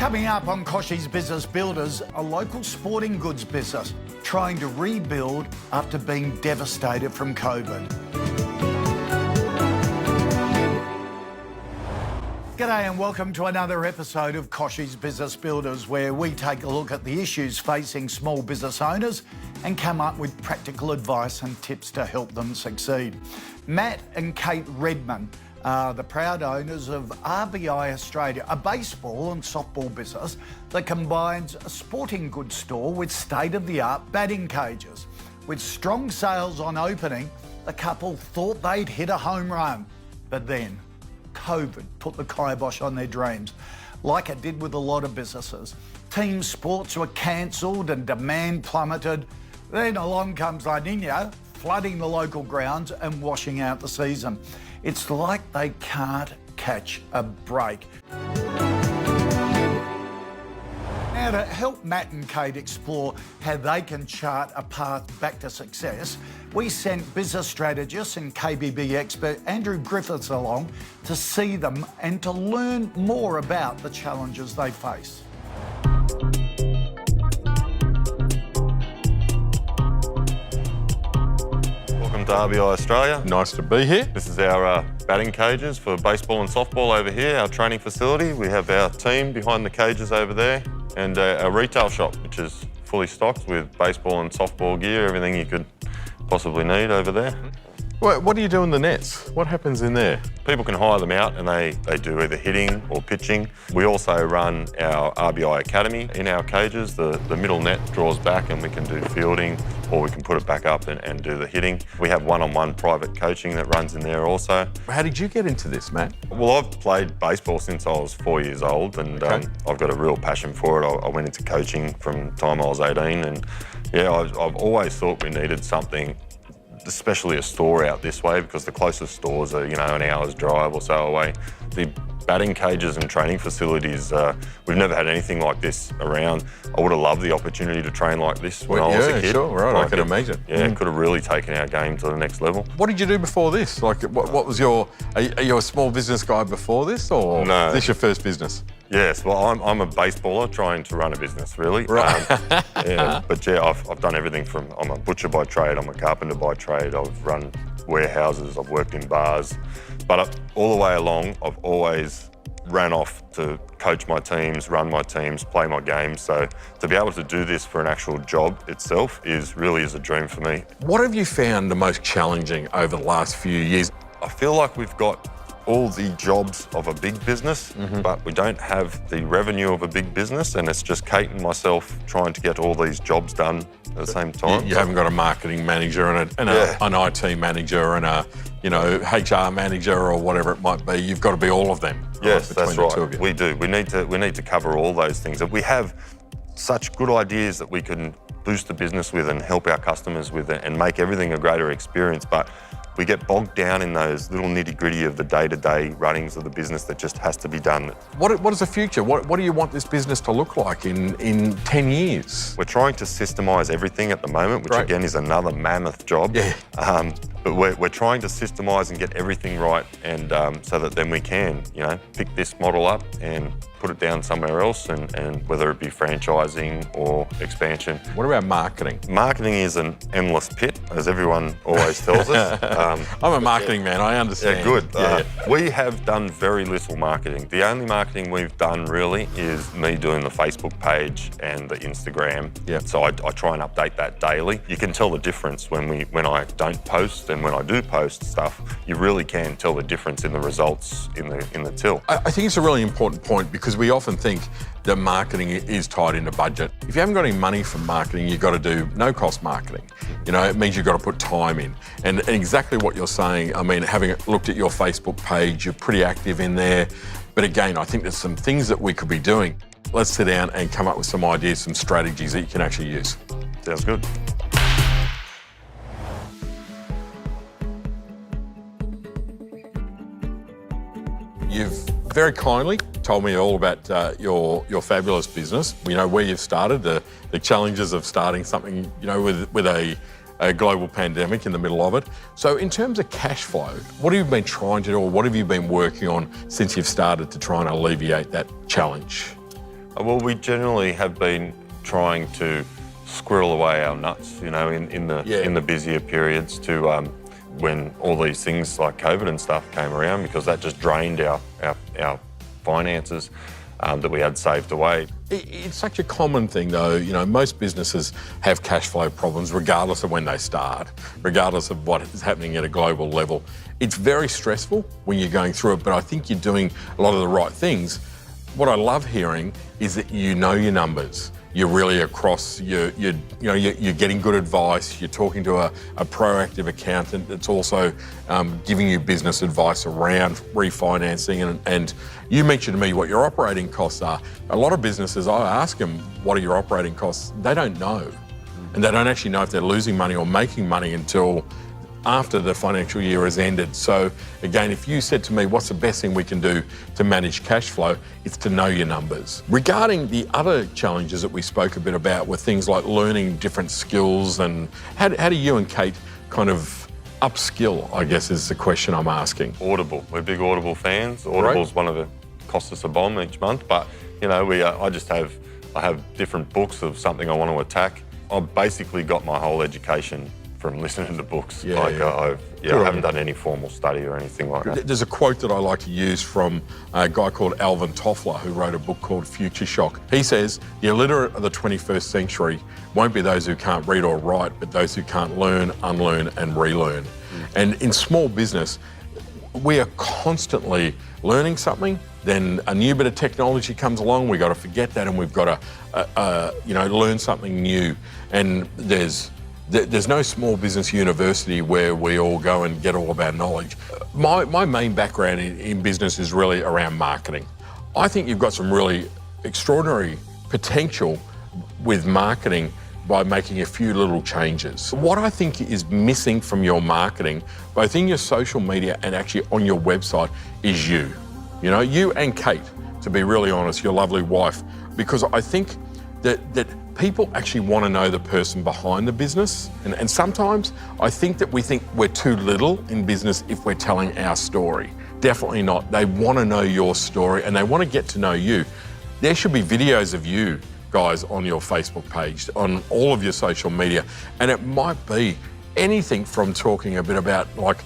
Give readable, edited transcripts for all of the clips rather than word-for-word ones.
Coming up on Kochie's Business Builders, a local sporting goods business trying to rebuild after being devastated from COVID. G'day and welcome to another episode of Kochie's Business Builders, where we take a look at the issues facing small business owners and come up with practical advice and tips to help them succeed. Matt and Kate Redman are the proud owners of RBI Australia, a baseball and softball business that combines a sporting goods store with state-of-the-art batting cages. With strong sales on opening, the couple thought they'd hit a home run. But then, COVID put the kibosh on their dreams, like it did with a lot of businesses. Team sports were cancelled and demand plummeted. Then along comes La Niña, flooding the local grounds and washing out the season. It's like they can't catch a break. Now, to help Matt and Kate explore how they can chart a path back to success, we sent business strategist and KBB expert Andrew Griffiths along to see them and to learn more about the challenges they face. Welcome to RBI Australia. Nice to be here. This is our batting cages for baseball and softball over here, our training facility. We have our team behind the cages over there and a retail shop, which is fully stocked with baseball and softball gear, everything you could possibly need over there. What do you do in the nets? What happens in there? People can hire them out and they do either hitting or pitching. We also run our RBI Academy in our cages. The middle net draws back and we can do fielding, or we can put it back up and do the hitting. We have one-on-one private coaching that runs in there also. How did you get into this, Matt? Well, I've played baseball since I was 4 years old, and I've got a real passion for it. I went into coaching from the time I was 18, and yeah, I've always thought we needed something, especially a store out this way, because the closest stores are, an hour's drive or so away. The batting cages and training facilities, we've never had anything like this around. I would have loved the opportunity to train like this when I was a kid. Yeah, sure, right, I can imagine. Yeah, could have really taken our game to the next level. What did you do before this? Like, what was are you a small business guy before this, or No. is this your first business? Yes, well, I'm a baseballer trying to run a business, really. Right. But yeah, I've done everything from, I'm a butcher by trade, I'm a carpenter by trade, I've run warehouses, I've worked in bars. But all the way along, I've always ran off to coach my teams, run my teams, play my games. So to be able to do this for an actual job itself really is a dream for me. What have you found the most challenging over the last few years? I feel like we've got all the jobs of a big business, but we don't have the revenue of a big business, and it's just Kate and myself trying to get all these jobs done at the same time. You haven't got a marketing manager and an IT manager and a HR manager or whatever it might be. You've got to be all of them. Yes, between that's the right. two of you. We do. We need to cover all those things. We have such good ideas that we can boost the business with and help our customers with it and make everything a greater experience, but we get bogged down in those little nitty-gritty of the day-to-day runnings of the business that just has to be done. What is the future? What do you want this business to look like in 10 years? We're trying to systemise everything at the moment, which again is another mammoth job. Yeah. But we're trying to systemise and get everything right, and so that then we can, pick this model up and put it down somewhere else, and whether it be franchising or expansion. What about marketing? Marketing is an endless pit, as everyone always tells us. I'm a marketing man, I understand. Yeah, good. We have done very little marketing. The only marketing we've done really is me doing the Facebook page and the Instagram. Yeah. So I try and update that daily. You can tell the difference when I don't post and when I do post stuff. You really can tell the difference in the results in the till. I think it's a really important point, because we often think that marketing is tied into budget. If you haven't got any money for marketing, you've got to do no-cost marketing. It means you've got to put time in. And exactly what you're saying, I mean, having looked at your Facebook page, you're pretty active in there. But again, I think there's some things that we could be doing. Let's sit down and come up with some ideas, some strategies that you can actually use. Sounds good. You've very kindly told me all about your fabulous business. We know where you've started, the challenges of starting something, with a global pandemic in the middle of it. So in terms of cash flow, what have you been trying to do, or what have you been working on since you've started to try and alleviate that challenge? Well, we generally have been trying to squirrel away our nuts, you know, in the busier periods to when all these things like COVID and stuff came around, because that just drained our finances that we had saved away. It's such a common thing though, you know, most businesses have cash flow problems regardless of when they start, regardless of what is happening at a global level. It's very stressful when you're going through it, but I think you're doing a lot of the right things. What I love hearing is that you know your numbers. You're really across, you're getting good advice. You're talking to a proactive accountant that's also giving you business advice around refinancing. And you mentioned to me what your operating costs are. A lot of businesses, I ask them, what are your operating costs? They don't know. And they don't actually know if they're losing money or making money until after the financial year has ended. So again, if you said to me, what's the best thing we can do to manage cash flow? It's to know your numbers. Regarding the other challenges that we spoke a bit about were things like learning different skills, and how do you and Kate kind of upskill, I guess is the question I'm asking. Audible, we're big Audible fans. Audible's one of the, costs us a bomb each month, but you know, I have different books of something I want to attack. I've basically got my whole education from listening to books. I haven't done any formal study or anything like that. There's a quote that I like to use from a guy called Alvin Toffler, who wrote a book called Future Shock. He says, the illiterate of the 21st century won't be those who can't read or write, but those who can't learn, unlearn and relearn. And in small business, we are constantly learning something, then a new bit of technology comes along, we've got to forget that and we've got to learn something new. And there's no small business university where we all go and get all of our knowledge. My main background in business is really around marketing. I think you've got some really extraordinary potential with marketing by making a few little changes. What I think is missing from your marketing, both in your social media and actually on your website, is you. You know, you and Kate, to be really honest, your lovely wife, because I think that people actually want to know the person behind the business. And sometimes I think that we think we're too little in business if we're telling our story. Definitely not. They want to know your story and they want to get to know you. There should be videos of you guys on your Facebook page, on all of your social media. And it might be anything from talking a bit about like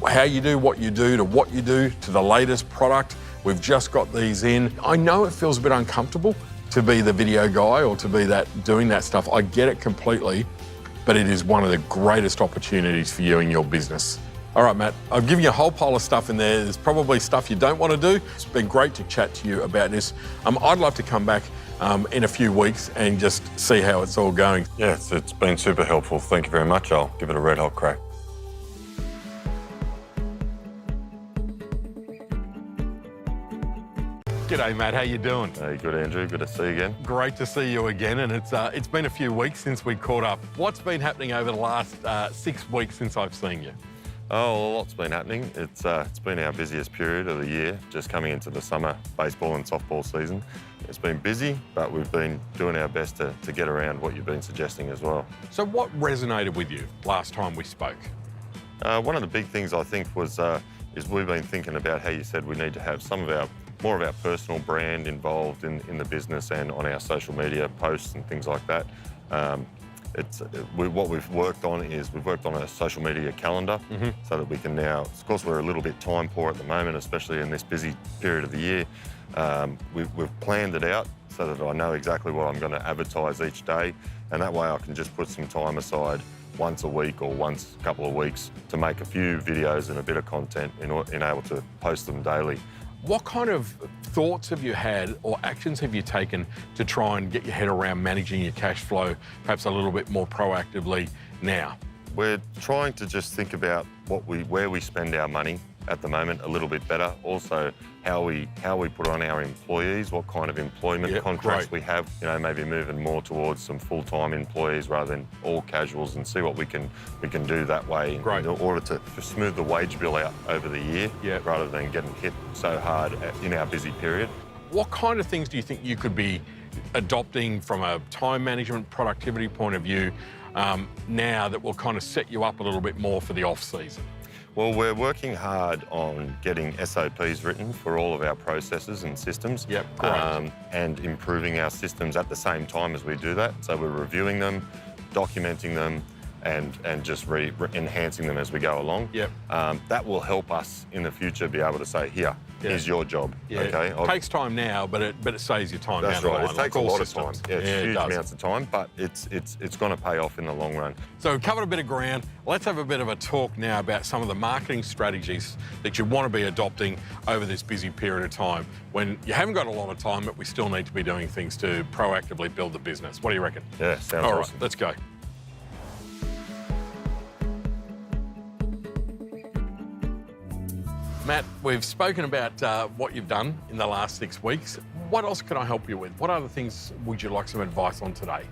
how you do what you do to what you do to the latest product. We've just got these in. I know it feels a bit uncomfortable to be the video guy or to be doing that stuff. I get it completely, but it is one of the greatest opportunities for you in your business. All right, Matt, I've given you a whole pile of stuff in there. There's probably stuff you don't want to do. It's been great to chat to you about this. I'd love to come back in a few weeks and just see how it's all going. Yeah, it's been super helpful. Thank you very much. I'll give it a red hot crack. G'day, Matt. How you doing? Hey, good, Andrew. Good to see you again. Great to see you again, and it's been a few weeks since we caught up. What's been happening over the last 6 weeks since I've seen you? Oh, a lot's been happening. It's been our busiest period of the year, just coming into the summer baseball and softball season. It's been busy, but we've been doing our best to get around what you've been suggesting as well. So what resonated with you last time we spoke? One of the big things I think was is we've been thinking about how you said we need to have more of our personal brand involved in the business and on our social media posts and things like that. What we've worked on is we've worked on a social media calendar so that we can now, of course we're a little bit time poor at the moment, especially in this busy period of the year. We've planned it out so that I know exactly what I'm going to advertise each day, and that way I can just put some time aside once a week or once a couple of weeks to make a few videos and a bit of content in able to post them daily. What kind of thoughts have you had or actions have you taken to try and get your head around managing your cash flow perhaps a little bit more proactively now? We're trying to just think about where we spend our money at the moment a little bit better. Also, how we put on our employees, what kind of employment contracts we have. You know, maybe moving more towards some full-time employees rather than all casuals, and see what we can do that way in order to smooth the wage bill out over the year, rather than getting hit so hard in our busy period. What kind of things do you think you could be adopting from a time management productivity point of view now that will kind of set you up a little bit more for the off-season? Well, we're working hard on getting SOPs written for all of our processes and systems. Yep, great. And improving our systems at the same time as we do that. So we're reviewing them, documenting them, and just enhancing them as we go along. Yep. That will help us in the future be able to say, here, Yeah. here's your job. Yeah, Okay. it takes time now, but it saves you time. That's down the right. line, It takes like a all lot of time. systems. Yeah, it's huge it does. amounts of time, but it's going to pay off in the long run. So we've covered a bit of ground. Let's have a bit of a talk now about some of the marketing strategies that you want to be adopting over this busy period of time when you haven't got a lot of time, but we still need to be doing things to proactively build the business. What do you reckon? Yeah, sounds All right, awesome. let's go. Matt, we've spoken about what you've done in the last 6 weeks. What else can I help you with? What other things would you like some advice on today?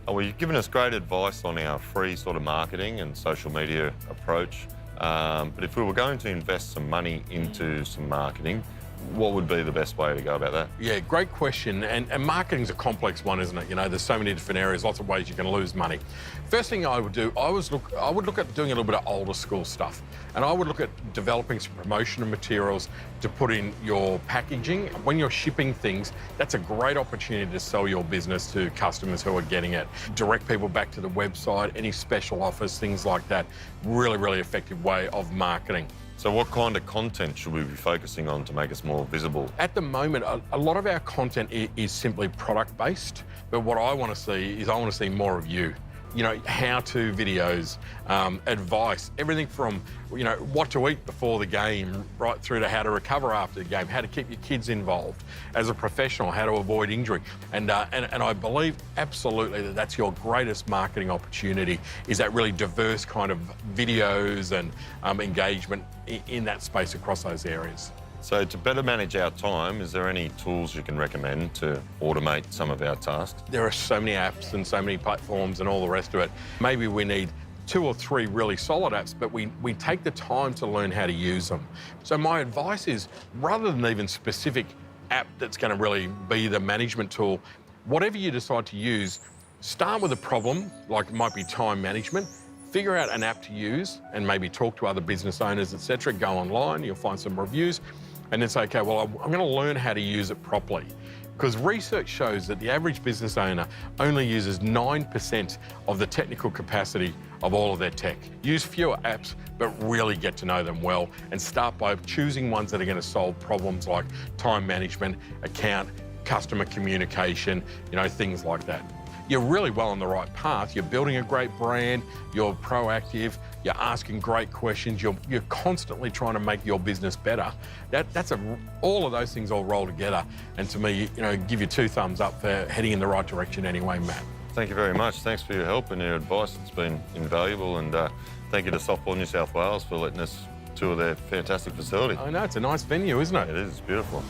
Oh, well, you've given us great advice on our free sort of marketing and social media approach. But if we were going to invest some money into some marketing, what would be the best way to go about that? Yeah, great question. And marketing's a complex one, isn't it? You know, there's so many different areas, lots of ways you can lose money. First thing I would do, I would look at doing a little bit of older school stuff. And I would look at developing some promotional materials to put in your packaging. When you're shipping things, that's a great opportunity to sell your business to customers who are getting it. Direct people back to the website, any special offers, things like that. Really, really effective way of marketing. So what kind of content should we be focusing on to make us more visible? At the moment, a lot of our content is simply product-based, but what I want to see is I want to see more of you. You know, how-to videos, advice, everything from, you know, what to eat before the game, right through to how to recover after the game, how to keep your kids involved. As a professional, how to avoid injury. And I believe absolutely that that's your greatest marketing opportunity, is that really diverse kind of videos and engagement in that space across those areas. So to better manage our time, is there any tools you can recommend to automate some of our tasks? There are so many apps and so many platforms and all the rest of it. Maybe we need 2 or 3 really solid apps, but we take the time to learn how to use them. So my advice is, rather than even specific app that's going to really be the management tool, whatever you decide to use, start with a problem, like it might be time management, figure out an app to use and maybe talk to other business owners, etc. Go online, you'll find some reviews, and then say, okay, well, I'm going to learn how to use it properly. Because research shows that the average business owner only uses 9% of the technical capacity of all of their tech. Use fewer apps, but really get to know them well, and start by choosing ones that are going to solve problems like time management, account, customer communication, you know, things like that. You're really well on the right path. You're building a great brand, you're proactive, you're asking great questions, you're constantly trying to make your business better. All of those things all roll together, and to me, you know, give you 2 thumbs up for heading in the right direction anyway, Matt. Thank you very much. Thanks for your help and your advice. It's been invaluable, and thank you to Softball New South Wales for letting us tour their fantastic facility. I know, it's a nice venue, isn't it? It is, it's beautiful.